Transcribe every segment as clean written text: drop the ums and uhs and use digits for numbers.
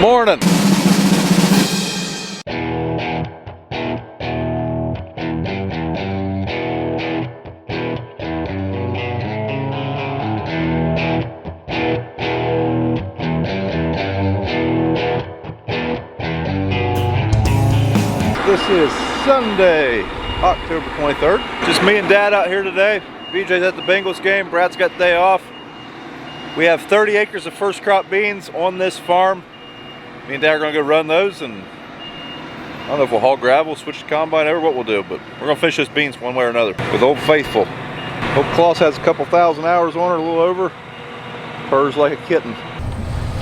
Morning. This is Sunday, October 23rd. Just me and Dad out here today. BJ's at the Bengals game. Brad's got the day off. We have 30 acres of first crop beans on this farm. Me and Dad are gonna go run those, and I don't know if we'll haul gravel, switch the combine over, what we'll do, but we're gonna finish those beans one way or another with Old Faithful. Hope Claus has a couple thousand hours on her, a little over. Purrs like a kitten.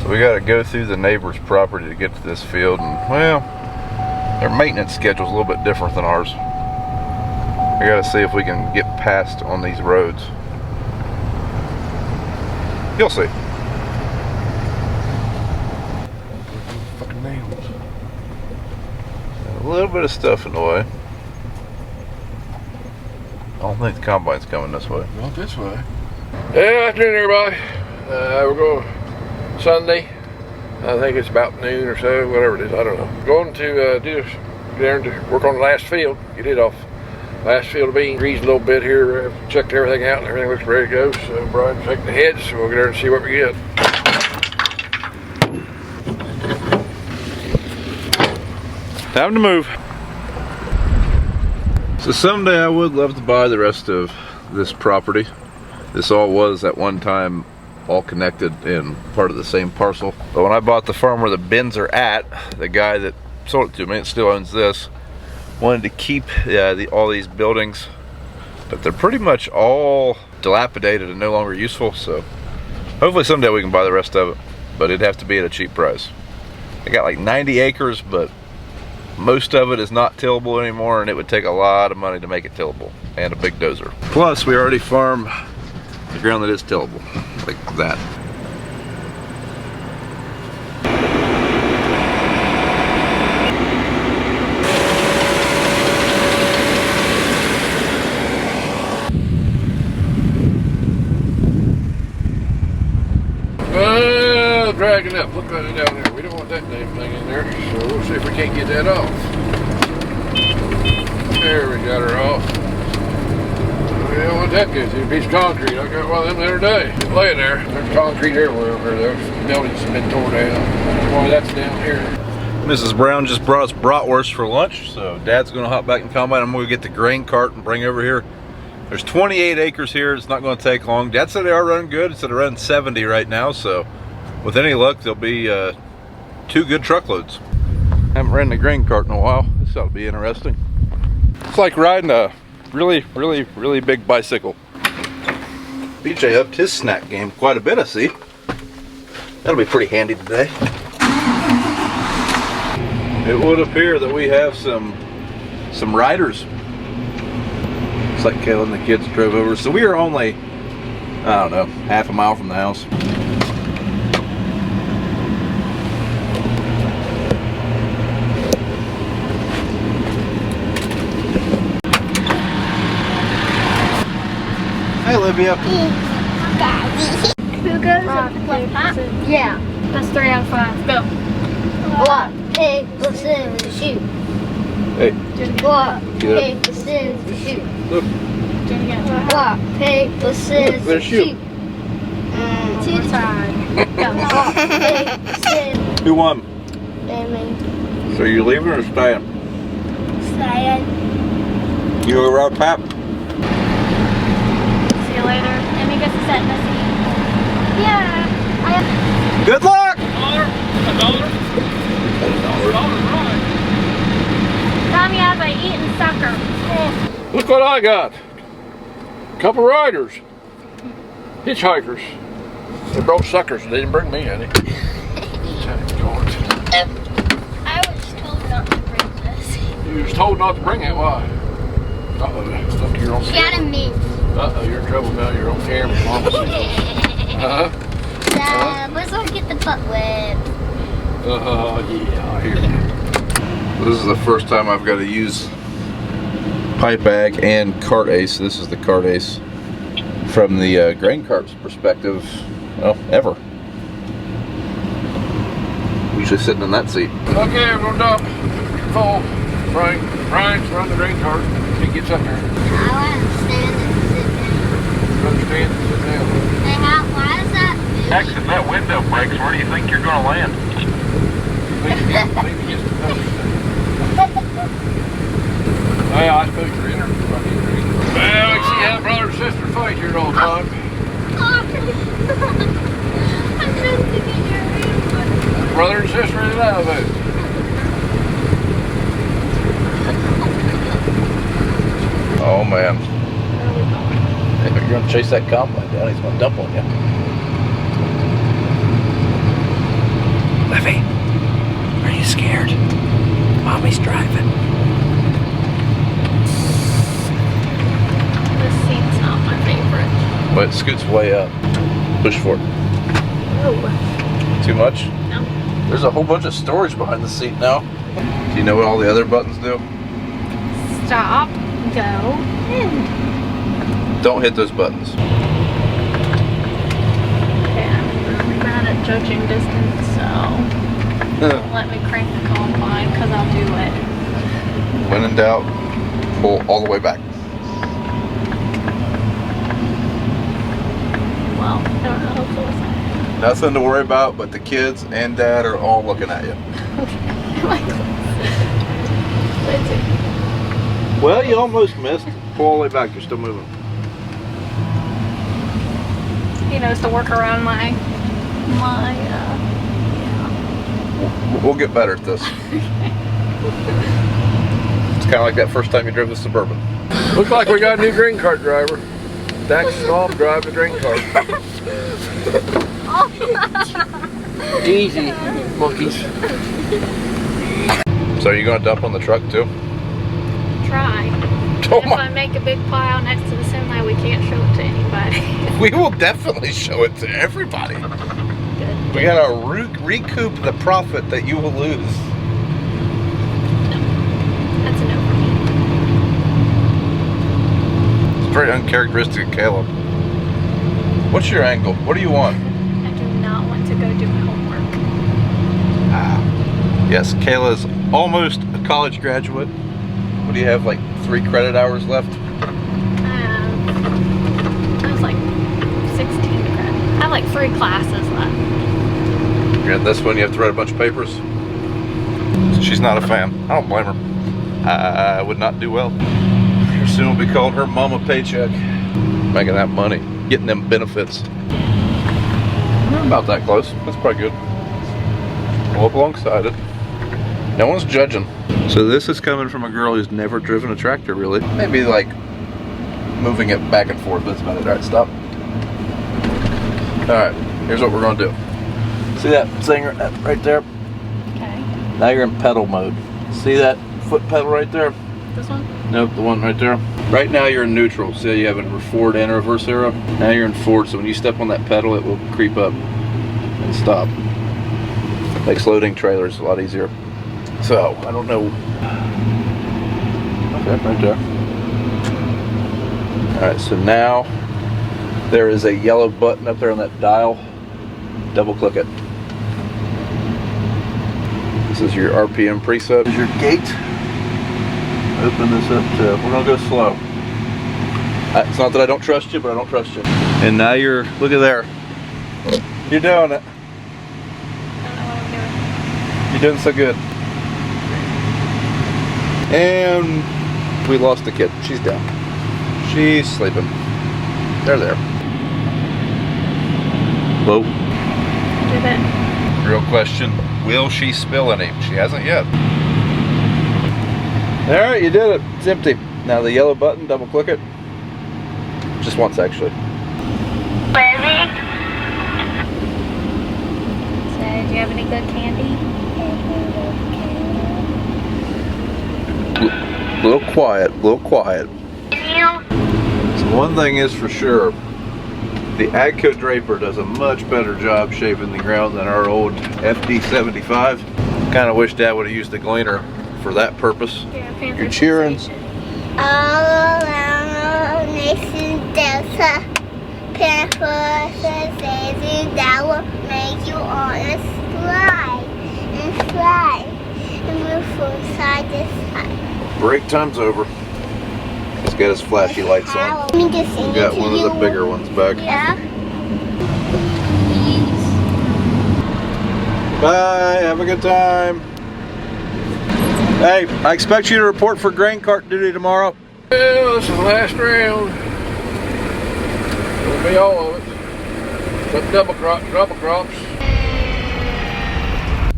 So we gotta go through the neighbor's property to get to this field, and well, their maintenance schedule's a little bit different than ours. We gotta see if we can get past on these roads. You'll see. Fucking nails. A little bit of stuff in the way. I don't think the combine's coming this way. Not this way. Yeah, afternoon everybody. We're going Sunday. I think it's about noon or so, whatever it is, I don't know. Going to get there and work on the last field, get it off. Last field of beans, greased a little bit here, checked everything out and everything looks ready to go. So Brian's taking the heads, so we'll get there and see what we get. Time to move. So someday I would love to buy the rest of this property. This all was at one time all connected in part of the same parcel. But when I bought the farm where the bins are at, the guy that sold it to me, it still owns this, wanted to keep all these buildings, but they're pretty much all dilapidated and no longer useful. So hopefully someday we can buy the rest of it, but it'd have to be at a cheap price. I got like 90 acres, but most of it is not tillable anymore, and it would take a lot of money to make it tillable and a big dozer. Plus we already farm the ground that is tillable, like that. Dragging up, look at it down there. We don't want that damn thing in there, so we'll see if we can't get that off. There, we got her off. We don't want that good. It's a piece of concrete. I got one of them the other day. It's laying there. There's concrete everywhere over there. Those buildings have been torn down. Boy, that's down here. Mrs. Brown just brought us bratwurst for lunch, so Dad's gonna hop back in the combine. I'm gonna get the grain cart and bring over here. There's 28 acres here. It's not gonna take long. Dad said they are running good. It said they're running 70 right now, so with any luck, there'll be 2 good truckloads. I haven't ridden a grain cart in a while. This ought to be interesting. It's like riding a really big bicycle. BJ upped his snack game quite a bit, I see. That'll be pretty handy today. It would appear that we have some riders. It's like Kayla and the kids drove over. So we are only, I don't know, half a mile from the house. Hey, Olivia. Who goes up the Yeah. That's 3 out of 5. Go. Rock, paper, scissors, shoot. Hey. Rock, paper, scissors, shoot. Look. Rock, paper, scissors, There's shoot. 2 times. Rock, paper, scissors. Who won? Amy. So you leaving or staying? Staying. You go ride Pap? See you later. Amy gets a set, Missy. Yeah. Good luck! $1? Right. Tommy has by eating sucker. Oh, look what I got. Couple riders. Hitchhikers. They brought suckers. They didn't bring me any. I was told not to bring this. You was told not to bring it. Why? Uh-oh. Stuck to your own She had a camera. mint. Uh-oh. You're in trouble now. You're on camera. Mama sees us. Let's go get the butt wet. Yeah. I hear you. This is the first time I've got to use pipe bag and cart ace. This is the cart ace from the grain cart's perspective, well, ever. Usually sitting in that seat. Okay, we're gonna dump. Full. Brian's run the drain cart. He gets up here. I want to stand and sit down. Understand? Sit down. Hey, why is that? Heck, if that window breaks, where do you think you're gonna land? Maybe just a touch. Oh, yeah, I suppose you're in her. Well, I see how brother and sister fight here all the time. I'm just thinking you're real. Brother and sister in the elevator. Oh man. Hey, you're gonna chase that combine down, he's gonna dump on you. Levy, are you scared? Mommy's driving. This seat's not my favorite. But it scoots way up. Push for it. Oh. Too much? No. There's a whole bunch of storage behind the seat now. Do you know what all the other buttons do? Stop. Go. End. Don't hit those buttons. Okay, I'm really bad at judging distance, so don't let me crank the combine because I'll do it. When in doubt, pull all the way back. Well, I don't know how close I am. Nothing to worry about, but the kids and dad are all looking at you. Am I close? Let's see. Well, you almost missed. Pull all the way back, you're still moving. He knows to work around yeah. We'll get better at this. It's kind of like that first time you drove the Suburban. Looks like we got a new drain cart driver. Dax's mom drive the drain cart. Easy, monkeys. So are you going to dump on the truck too? Try. Oh If my. I make a big pile next to the semi, we can't show it to anybody. We will definitely show it to everybody. Good. We gotta recoup the profit that you will lose. That's a no for me. It's very uncharacteristic of Caleb. What's your angle? What do you want? I do not want to go do my homework. Yes, Kayla's almost a college graduate. What do you have, like 3 credit hours left? I was like 16 credits. I have like 3 classes left. You're in this one, you have to write a bunch of papers. She's not a fan. I don't blame her. I would not do well. Here soon will be called her mama paycheck. Making that money, getting them benefits. We're about that close. That's probably good. We'll up alongside it. No one's judging. So this is coming from a girl who's never driven a tractor, really. Maybe like moving it back and forth, that's about it. All right, stop. All right, here's what we're gonna do. See that thing right there? Okay. Now you're in pedal mode. See that foot pedal right there? This one? Nope, the one right there. Right now you're in neutral. See how you have a forward and a reverse arrow? Now you're in forward, so when you step on that pedal, it will creep up and stop. Makes loading trailers a lot easier. So, I don't know. Okay, right there. Alright, so now there is a yellow button up there on that dial. Double click it. This is your RPM preset. This is your gate. Open this up to, we're gonna go slow. It's not that I don't trust you, but I don't trust you. And now you're, look at there. You're doing it. I don't know what I'm doing. You're doing so good. And we lost the kid. She's down. She's sleeping. They're there. Whoa. Did it. Real question, will she spill any? She hasn't yet. Alright, you did it. It's empty. Now the yellow button, double click it. Just once actually. Baby. So, do you have any good candy? Little quiet, little quiet. So one thing is for sure, the AGCO Draper does a much better job shaping the ground than our old FD75. Kind of wish Dad would have used the gleaner for that purpose. Yeah, You're cheering. All around the nation delta, Panther says that will make you on a slide. times over. He's got his flashy lights on. Got one of the bigger ones back. Yeah. Bye, have a good time. Hey, I expect you to report for grain cart duty tomorrow. Well, this is the last round. It'll be all of it. Some double crops.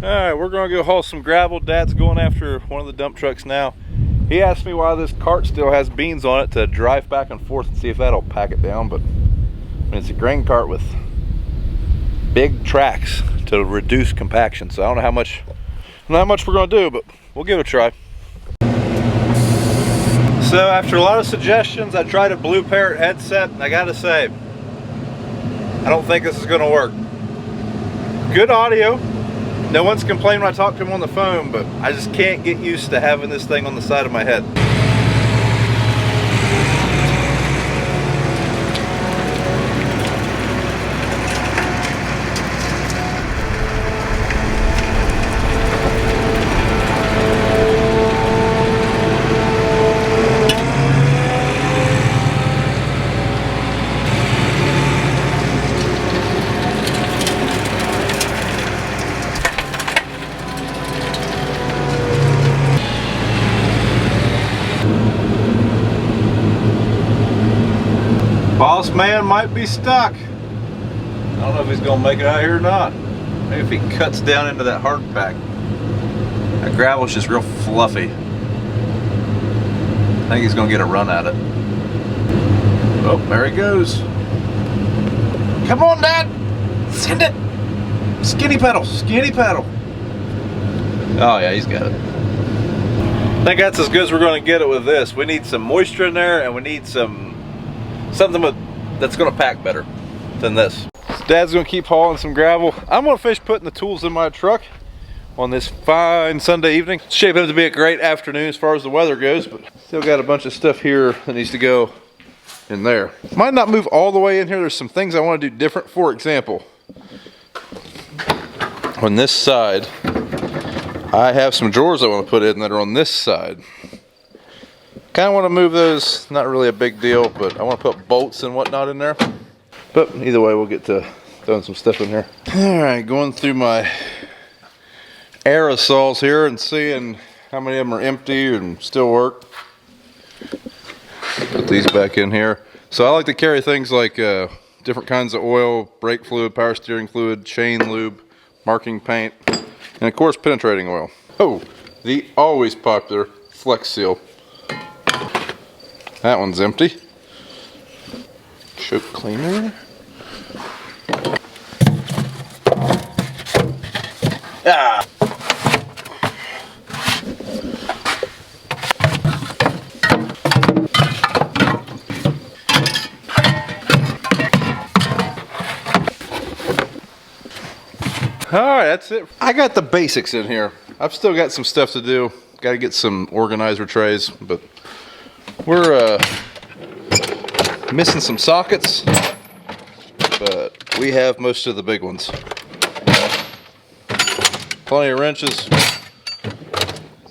Alright, we're gonna go haul some gravel. Dad's going after one of the dump trucks now. He asked me why this cart still has beans on it to drive back and forth and see if that'll pack it down, but I mean, it's a grain cart with big tracks to reduce compaction, so I don't know how much we're gonna do, but we'll give it a try. So after a lot of suggestions, I tried a Blue Parrot headset, and I gotta say, I don't think this is gonna work. Good audio. No one's complaining when I talk to him on the phone, but I just can't get used to having this thing on the side of my head. Boss man might be stuck. I don't know if he's gonna make it out here or not. Maybe if he cuts down into that hard pack. That gravel's just real fluffy. I think he's gonna get a run at it. Oh, there he goes. Come on, Dad! Send it! Skinny pedal, skinny pedal. Oh yeah, he's got it. I think that's as good as we're gonna get it with this. We need some moisture in there, and we need something that's gonna pack better than this. So Dad's gonna keep hauling some gravel. I'm gonna finish putting the tools in my truck on this fine Sunday evening. It's shaping up to be a great afternoon as far as the weather goes, but still got a bunch of stuff here that needs to go in there. Might not move all the way in here. There's some things I want to do different. For example, on this side, I have some drawers I want to put in that are on this side. Kind of want to move those, not really a big deal, but I want to put bolts and whatnot in there. But either way, we'll get to throwing some stuff in here. All right, going through my aerosols here and seeing how many of them are empty and still work. Put these back in here. So I like to carry things like different kinds of oil, brake fluid, power steering fluid, chain lube, marking paint, and of course penetrating oil. Oh, the always popular Flex Seal. That one's empty. Choke cleaner. Ah! Alright, that's it. I got the basics in here. I've still got some stuff to do. Got to get some organizer trays, but we're missing some sockets, but we have most of the big ones. Plenty of wrenches,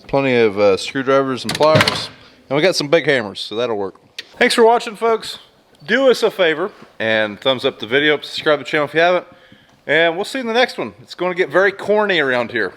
plenty of screwdrivers and pliers, and we got some big hammers, so that'll work. Thanks for watching, folks. Do us a favor and thumbs up the video, subscribe to the channel if you haven't, and we'll see you in the next one. It's going to get very corny around here.